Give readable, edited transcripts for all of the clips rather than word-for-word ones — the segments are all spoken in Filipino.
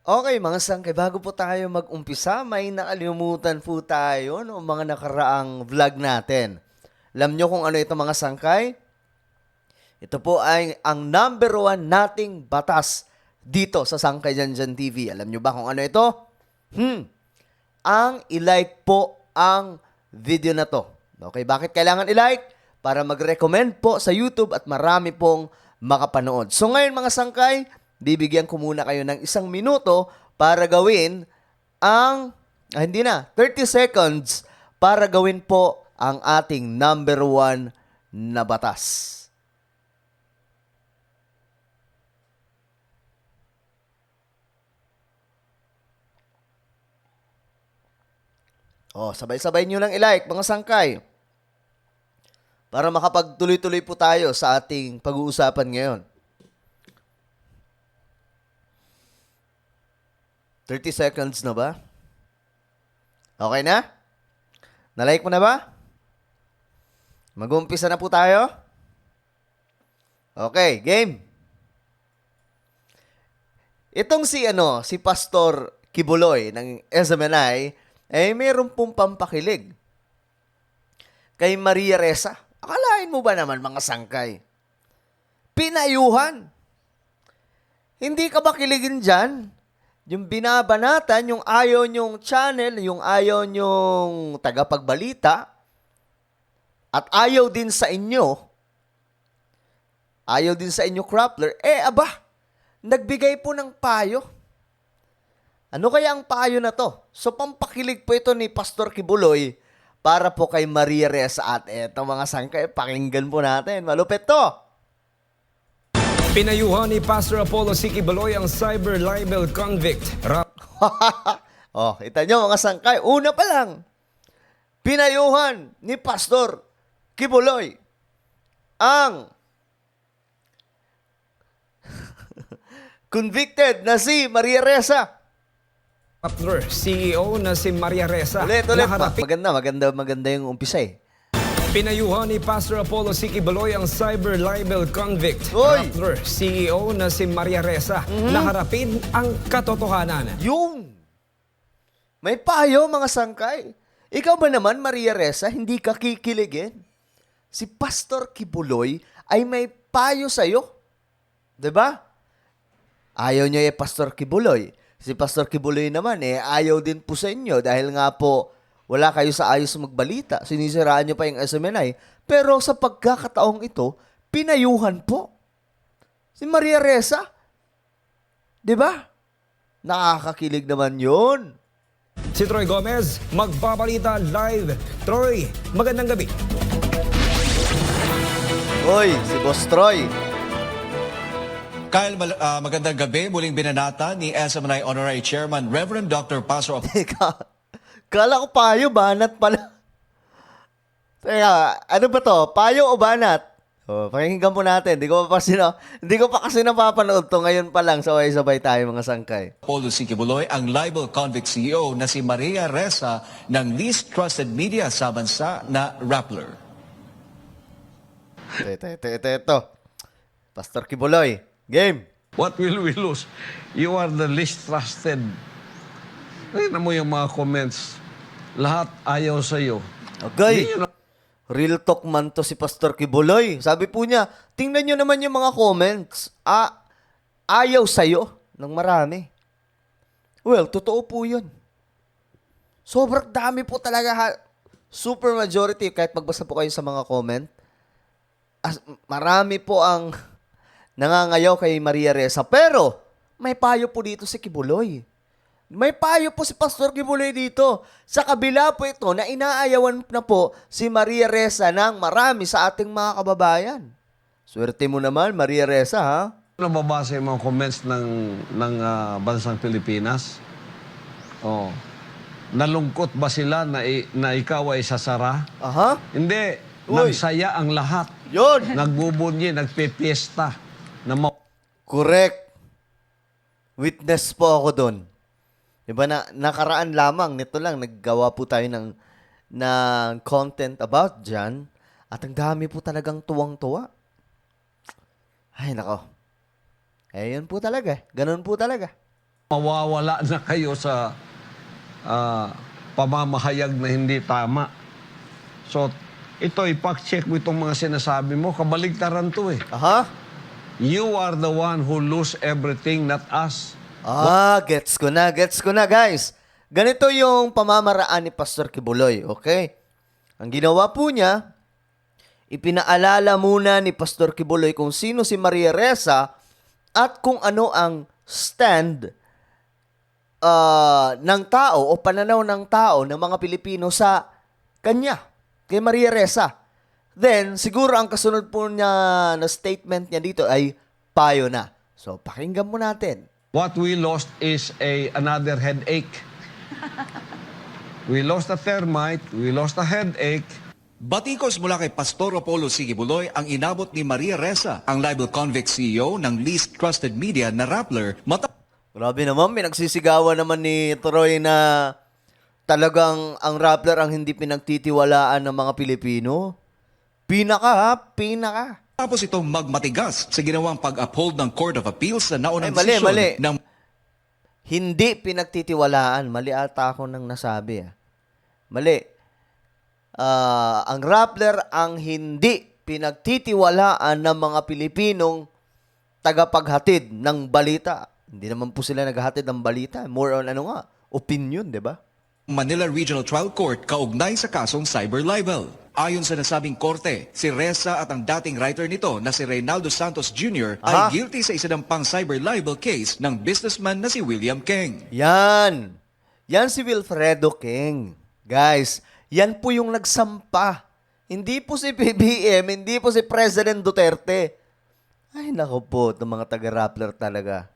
Okay, mga sangkay, bago po tayo mag-umpisa, may nakalimutan po tayo no mga nakaraang vlog natin. Alam nyo kung ano ito mga sangkay? Ito po ay ang number one nating batas dito sa Sangkay Janjan TV. Alam nyo ba kung ano ito? Ang i-like po ang video na to. Okay, bakit kailangan i-like? Para mag-recommend po sa YouTube at marami pong makapanood. So ngayon mga sangkay, bibigyan ko muna kayo ng 1 minuto para gawin ang, hindi na, 30 seconds para gawin po ang ating number one na batas. Sabay-sabay nyo lang i-like mga sangkay para makapagtuloy-tuloy po tayo sa ating pag-uusapan ngayon. 30 seconds na ba? Okay na? Na-like mo na ba? Mag-uumpisa na po tayo? Okay, game. Itong si Pastor Kibuloy ng SMNI ay mayroon pong pampakilig kay Maria Ressa. Akalain mo ba naman mga sangkay? Pinayuhan. Hindi ka ba kiligin dyan? Yung binabanatan, yung ayaw nyong channel, yung ayaw nyong tagapagbalita, at ayaw din sa inyo, Crappler, nagbigay po ng payo. Ano kaya ang payo na to? So, pampakilig po ito ni Pastor Kibuloy para po kay Maria Ressa. At eto mga sangkay, pakinggan po natin. Malupit to. Pinayuhan ni Pastor Apollo C. Kibuloy ang cyber libel convict. Kita nyo mga sangkay, una pa lang, pinayuhan ni Pastor Kibuloy ang convicted na si Maria Ressa. Rappler, CEO na si Maria Ressa. Ulit. Maganda yung umpisa eh. Pinayuhan ni Pastor Apollo C. Kibuloy ang cyber libel convict. Oy! Rappler, CEO na si Maria Ressa na harapin ang katotohanan. Yung may payo mga sangkay. Ikaw ba naman, Maria Ressa, hindi ka kikiligin? Si Pastor Kibuloy ay may payo sa'yo. Diba? Ayaw niyo Pastor Kibuloy. Si Pastor Kibuloy naman ayaw din po sa inyo dahil nga po wala kayo sa ayos magbalita. Sinisiraan niyo pa yung SMNI. Pero sa pagkakataong ito, pinayuhan po si Maria Ressa. Diba? Nakakakilig naman yun. Si Troy Gomez, magbabalita live. Troy, magandang gabi. Hoy, si Boss Troy. Kyle, magandang gabi. Muling binanata ni SMNI Honorary Chairman Reverend Dr. Pastor Kala ko payo, banat pala. Teka, ano ba to? Payo o banat? Pakinggan po natin. Hindi ko pa kasi napapanood to ngayon pa lang. Sabay-sabay tayo mga sangkay. Apollo C. Kibuloy, ang libel convict CEO na si Maria Ressa ng least trusted media sa bansa na Rappler. Ito. Pastor Kibuloy, game. What will we lose? You are the least trusted. Tingnan mo yung mga comments. Lahat ayaw sa'yo. Okay. Hindi yun Real talk man to si Pastor Kibuloy. Sabi po niya, tingnan nyo naman yung mga comments. Ayaw sa'yo ng marami. Well, totoo po yun. Sobrang dami po talaga. Super majority, kahit magbasa po kayo sa mga comment, marami po ang nangangayaw kay Maria Ressa. Pero, may payo po dito si Kibuloy. May payo po si Pastor Kibuloy dito. Sa kabila po ito na inaayawan na po si Maria Ressa ng marami sa ating mga kababayan. Swerte mo naman, Maria Ressa, ha? nababasa yung mga comments ng bansang Pilipinas. Oh. Nalungkot ba sila na ikaw ay sasara? Aha. Hindi. Uy. Nagsaya ang lahat. Yun. Nagbubunyi, nagpipiesta. Correct. Witness po ako doon. Diba na nakaraan lamang, nito lang, naggawa po tayo ng content about dyan. At ang dami po talagang tuwang-tuwa. Ay, nako. Eh, yun po talaga. Ganun po talaga. mawawala na kayo sa pamamahayag na hindi tama. So, ito, ipack-check mo itong mga sinasabi mo. Kabaligtaran to eh. Aha. You are the one who lose everything, not us. Gets ko na, guys. Ganito yung pamamaraan ni Pastor Kibuloy, okay? Ang ginawa po niya, ipinaalala muna ni Pastor Kibuloy kung sino si Maria Ressa at kung ano ang stand ng tao o pananaw ng tao ng mga Pilipino sa kanya, kay Maria Ressa. Then, siguro ang kasunod po niya na statement niya dito ay payo na. So, pakinggan mo natin. What we lost is another headache. We lost a termite, we lost a headache. Batikos mula kay Pastor Apollo Sigibuloy ang inabot ni Maria Ressa, ang libel convict CEO ng least trusted media na Rappler, Grabe naman, pinagsisigawan naman ni Troy na talagang ang Rappler ang hindi pinagtitiwalaan ng mga Pilipino. Pinaka. Tapos itong magmatigas sa ginawang pag-uphold ng Court of Appeals sa naunang Ay, mali. desisyon ng Hindi pinagtitiwalaan. Mali ata ako nang nasabi. Mali. Ang Rappler ang hindi pinagtitiwalaan ng mga Pilipinong tagapaghatid ng balita. Hindi naman po sila naghahatid ng balita. More on opinion, di ba? Manila Regional Trial Court kaugnay sa kasong cyber libel. Ayon sa nasabing korte, si Ressa at ang dating writer nito na si Reynaldo Santos Jr. ay guilty sa isinampang cyber libel case ng businessman na si William King. Yan si Wilfredo King. Guys, yan po yung nagsampa. Hindi po si PBM, hindi po si President Duterte. Ay, nako po, itong mga taga-Rappler talaga.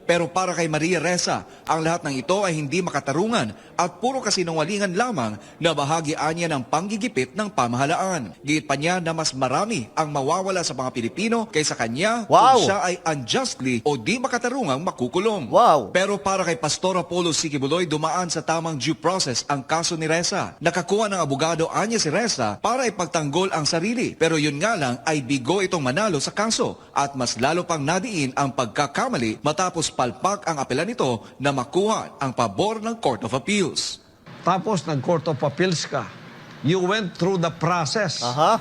Pero para kay Maria Ressa, ang lahat ng ito ay hindi makatarungan at puro kasinungalingan lamang na bahagian niya ng panggigipit ng pamahalaan. Giit pa niya na mas marami ang mawawala sa mga Pilipino kaysa kanya Wow! kung siya ay unjustly o di makatarungang makukulong. Wow! Pero para kay Pastor Apollo Sigibuloy, dumaan sa tamang due process ang kaso ni Ressa. Nakakuha ng abogado anya si Ressa para ipagtanggol ang sarili. Pero yun nga lang ay bigo itong manalo sa kaso at mas lalo pang nadiin ang pagkakamali matapos palpak ang apela nito na makuha ang pabor ng Court of Appeals. Tapos nag-Court of Appeals ka. You went through the process. Aha.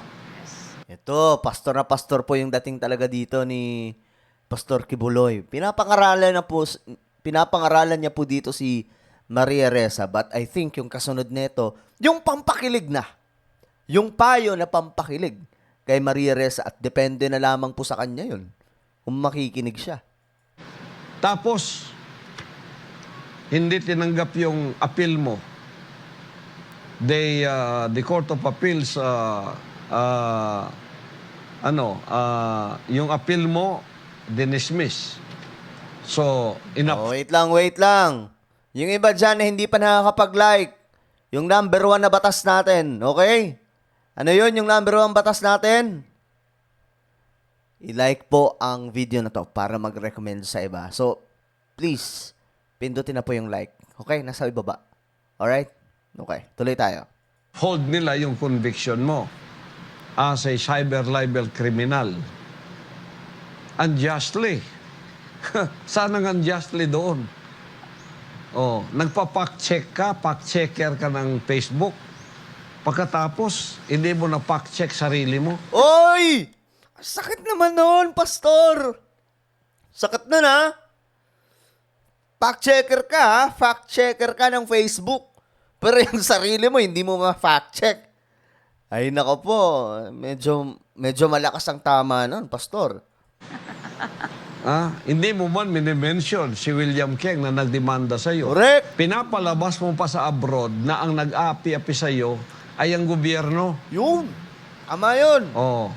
Ito, pastor na pastor po yung dating talaga dito ni Pastor Kibuloy. Pinapangaralan niya po dito si Maria Ressa. But I think yung kasunod nito, yung pampakilig na. Yung payo na pampakilig kay Maria Ressa at depende na lamang po sa kanya yun. Kung makikinig siya. Tapos, hindi tinanggap yung appeal mo. The Court of Appeals, yung appeal mo, dinismiss. So, Wait lang. Yung iba dyan na hindi pa nakakapag-like. Yung number 1 na batas natin, okay? Ano yun yung number 1 batas natin? I-like po ang video na to para mag-recommend sa iba. So, please, pindutin na po yung like. Okay? Nasa ibaba. Alright? Okay. Tuloy tayo. hold nila yung conviction mo as a cyber libel criminal. Unjustly. Sana nga unjustly doon. Oh, nagpa-fact-check ka, fact-checker ka ng Facebook. Pagkatapos, hindi mo na fact-check sarili mo. Oy! Sakit naman nun, pastor. Sakit nun, ha? Fact-checker ka, ha? Fact-checker ka ng Facebook. Pero yung sarili mo, hindi mo ma-fact-check. Ay, nako po. Medyo malakas ang tama nun, pastor. Hindi mo man minimension si William King na nagdemanda sa iyo. Correct. Pinapalabas mo pa sa abroad na ang nag-api-api sa iyo ay ang gobyerno. Yun. Tama yun. Oh.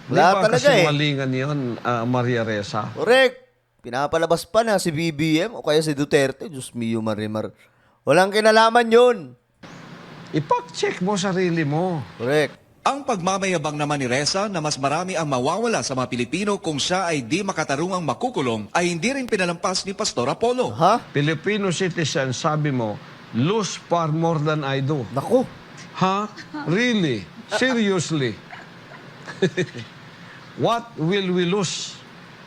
Di Wala ba talaga kasi eh. malingan yun, Maria Ressa? Correct. Pinapalabas pa na si BBM o kaya si Duterte. Diyos mio, Marimar. Walang kinalaman yun. Ipack-check mo sarili mo. Correct. Ang pagmamayabang naman ni Ressa na mas marami ang mawawala sa mga Pilipino kung siya ay di makatarungang makukulong ay hindi rin pinalampas ni Pastor Apollo. Ha? Filipino citizen, sabi mo, lose far more than I do. Naku. Ha? Really? Seriously? What will we lose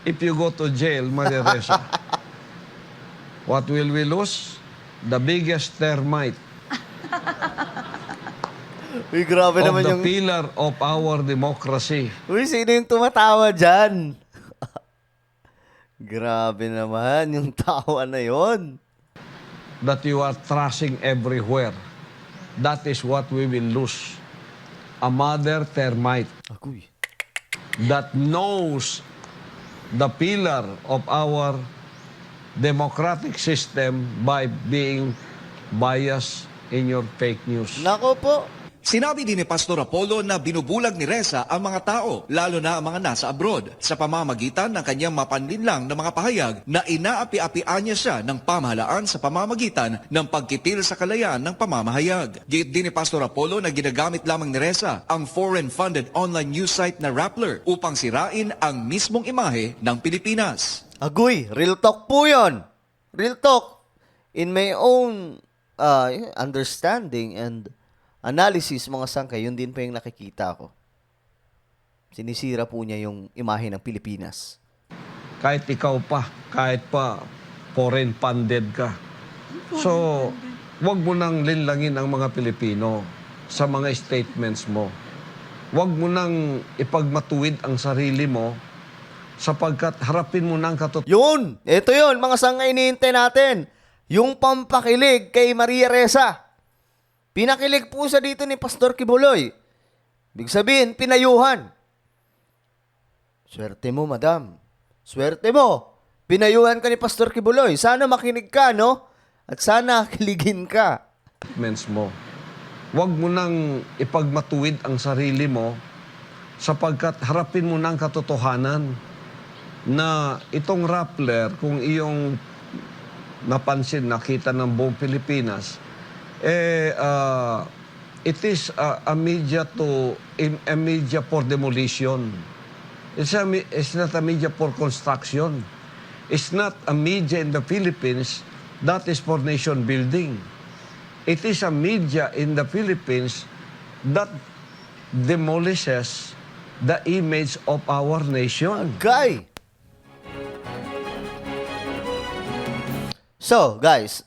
if you go to jail, Maria Ressa? What will we lose? The biggest termite Uy, grabe of naman the yung... pillar of our democracy. Uy, sino yung tumatawa dyan? Grabe naman yung tawa na yon. That you are thrashing everywhere. That is what we will lose. A mother termite Agoy. that knows the pillar of our democratic system by being biased in your fake news. Nako po. Sinabi din ni Pastor Apollo na binubulag ni Reza ang mga tao, lalo na ang mga nasa abroad, sa pamamagitan ng kanyang mapanlinlang na mga pahayag na inaapi-apian niya siya ng pamahalaan sa pamamagitan ng pagkipil sa kalayaan ng pamamahayag. Gayet din ni Pastor Apollo na ginagamit lamang ni Reza ang foreign-funded online news site na Rappler upang sirain ang mismong imahe ng Pilipinas. Agoy, real talk po yun. Real talk. In my own understanding and analysis, mga sangkay, yun din pa yung nakikita ko. Sinisira po niya yung imahe ng Pilipinas. Kahit ikaw pa, kahit pa foreign funded ka. So, wag mo nang linlangin ang mga Pilipino sa mga statements mo. Wag mo nang ipagmatuwid ang sarili mo sapagkat harapin mo ng katotohanan. Yun! Ito yun, mga sangkay, hinihintay natin. Yung pampakilig kay Maria Ressa. Pinakilig po siya dito ni Pastor Kibuloy. Ibig sabihin, pinayuhan. Swerte mo, madam. Swerte mo. Pinayuhan ka ni Pastor Kibuloy. Sana makinig ka, no? At sana kiligin ka. Statements mo. Huwag mo nang ipagmatuwid ang sarili mo sapagkat harapin mo ng katotohanan na itong Rappler, kung iyong napansin, nakita ng buong Pilipinas, it is a media a media for demolition. It's not a media for construction. It's not a media in the Philippines that is for nation building. It is a media in the Philippines that demolishes the image of our nation. Guy! So, guys,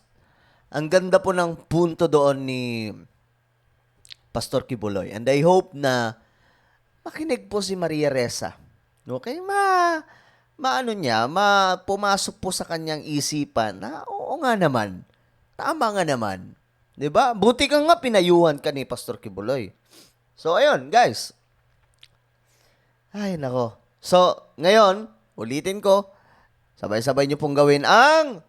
ang ganda po ng punto doon ni Pastor Kibuloy. And I hope na makinig po si Maria Ressa. Okay? Pumasok po sa kanyang isipan na oo nga naman. Tama nga naman. 'Di ba? Buti ka nga pinayuhan ka ni Pastor Kibuloy. So, ayun, guys. Ay, nako. So, ngayon, ulitin ko, sabay-sabay niyo pong gawin ang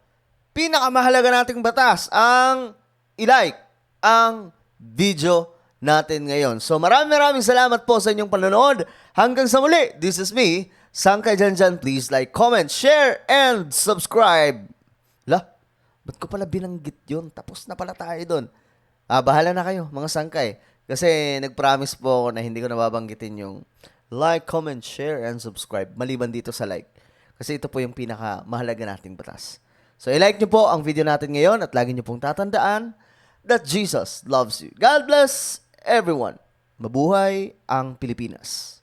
pinakamahalaga nating batas, ang i-like ang video natin ngayon. So maraming salamat po sa inyong panonood. Hanggang sa muli, this is me, Sangkay Janjan. Please like, comment, share, and subscribe. Ba't ko pala binanggit yun? Tapos na pala tayo doon. Bahala na kayo, mga sangkay. Kasi nag-promise po ako na hindi ko nababanggitin yung like, comment, share, and subscribe. Maliban dito sa like. Kasi ito po yung pinakamahalaga nating batas. So, i-like nyo po ang video natin ngayon at lagi nyo pong tatandaan that Jesus loves you. God bless everyone. Mabuhay ang Pilipinas.